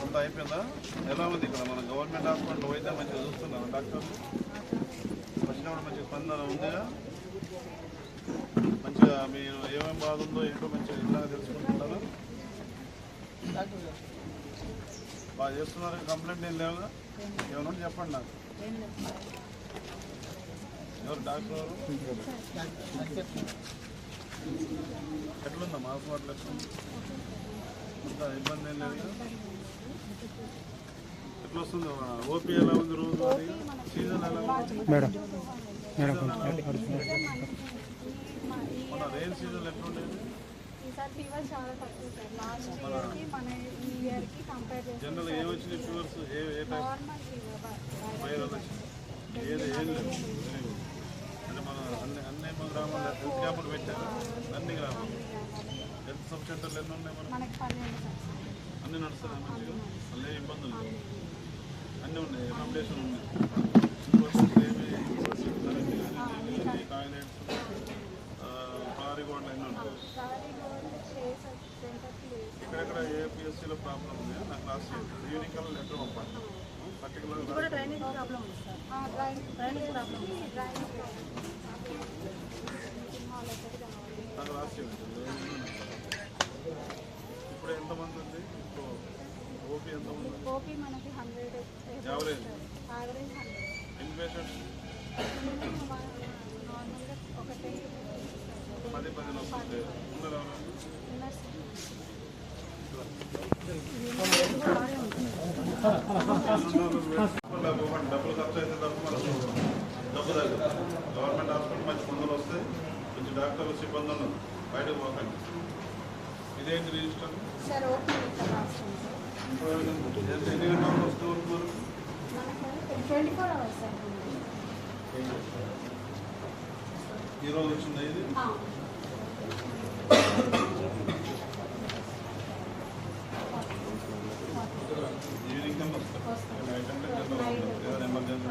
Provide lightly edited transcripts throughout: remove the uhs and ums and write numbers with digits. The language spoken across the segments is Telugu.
అంతా అయిపోయిందా? ఎలా ఉంది ఇక్కడ మన గవర్నమెంట్ హాస్పిటల్ అయితే మంచిగా చూస్తున్నారు డాక్టర్లు? వచ్చినప్పుడు మంచి స్పందన ఉందా? మంచిగా మీరు ఏమేమి బాధ ఉందో ఏంటో మంచిగా ఇలాగా తెలుసుకుంటున్నారా? బాగా చేస్తున్నారు. కంప్లైంట్ ఏం లేవుగా? ఏమన్నా చెప్పండి నాకు. ఎవరు డాక్టర్? ఎట్లుందా హాస్పిటల్? ఎట్లుంది? అంత ఇబ్బంది ఏం లేదు. ఎట్లా వస్తుంది? ఓపీ ఎలా ఉంది? రోజు సీజన్ ఎలా ఉంది? మన రెయిన్ సీజన్ ఎట్లుండేది? జనరల్ ఏమొచ్చినాయి ఫీవర్స్? ఏ టైప్ వైరల్ వచ్చింది? ఏది ఏం లేదు. అంటే మన అన్ని గ్రామాల్లో హెల్త్ క్యాంపులు పెట్టారు. అన్ని గ్రామాలు హెల్త్ సబ్ సెంటర్లు ఎన్ని ఉన్నాయి? మనకి అన్నీ నడుస్తున్నాయి మంచిగా. మళ్ళీ ఇబ్బందులు లేవు. అన్నీ ఉన్నాయి. అకామిడేషన్ ఉన్నాయి. టాయిలెట్స్, కారిగోడలు అన్నీ ఉన్నాయి. ఎక్కడెక్కడ ఏపీఎస్సీలో ప్రాబ్లం ఉంది నాకు లాస్ట్ ఈవినింగ్ కల్లా లెటర్ పంపాలి. పర్టికులర్ డ్రైనేజ్ ప్రాబ్లం ఉంది సార్. నాకు లాస్ట్ ఇప్పుడు ఎంతమంది ఉంది? ఓపీ ఎంతమంది? ఓపీ మనకి 100 యావరేజ్. ఎన్ని పేషెంట్స్? 10 వస్తుంది. ఉన్నారు డబ్బులు ఖర్చు అయితే తప్ప మనకు డబ్బు తగ్గదు. గవర్నమెంట్ హాస్పిటల్ మంచి మందులు వస్తాయి. కొంచెం డాక్టర్లు సిబ్బంది ఉన్నది. బయటకు పోకండి. ఇదేంటి రిజిస్టర్? ఎన్ని గంటలు వస్తూ ఉంటున్నారు? ఈరోజు వచ్చిందా ఇది? ఈవినింగ్ కన్నా వస్తారు. నైట్ అంటే ఏదైనా ఎమర్జెన్సీ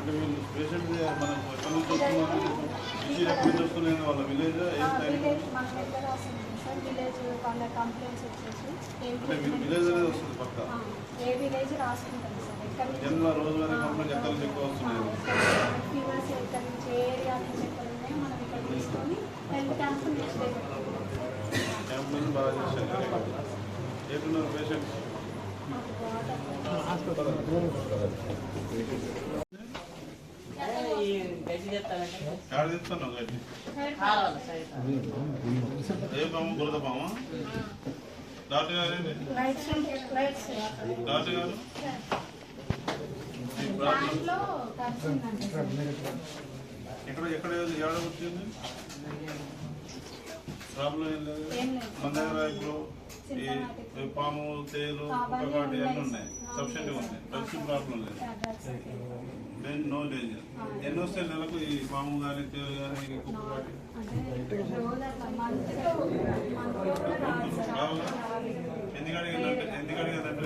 అంటే వీళ్ళు పేషెంట్ మనం ఎక్కడి నుంచి వస్తున్నారు? విజయ్ ఎక్కడి నుంచి వస్తున్నాయి? వాళ్ళ విలేజ్ అంటే విలేజ్ అనేది వస్తుంది పక్క. జనరల్ రోజువారీ కంప్లైంట్ ఎక్కడి నుంచి ఎక్కువ వస్తున్నాయి? క్యాంప్ నుంచి బాగా చేశారు. ఏడున్నారు పేషెంట్స్? ఎక్కడ తీస్తున్నావు గడ్డి? ఏ పాము? బురద పాము? డాక్టర్ గారు డాక్టర్ గారు ఎక్కడ ఎక్కడ ఏడ వచ్చింది ప్రాబ్లం? ఏం లేదు. మన దగ్గర ఇప్పుడు ఈ పాము, తేలు, కుక్కగాటి అన్నీ ఉన్నాయి. సఫిషియెంట్గా ఉన్నాయి. డ్రగ్స్ ప్రాబ్లం లేదు. No danger. ఎన్ని వస్తాయి నెలకు ఈ పాము కానీ, తేలు కానీ, కుక్కగాటి? ఎందుకు అడిగానంటే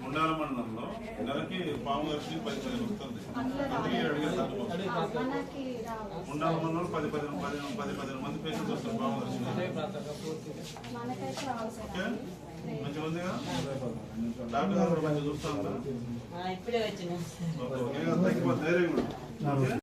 ముండాల మండలంలో నెలకి పాము దర్శనం 10 వస్తుంది. అందుకే అడిగేసాను. ముండాల మండలంలో 10 మంది పేషెంట్స్ వస్తారు పాము దర్శనం. ఓకే, మంచిగా ఉంది కదా? డాక్టర్ గారు మంచిగా చూస్తాను. ధైర్యంగా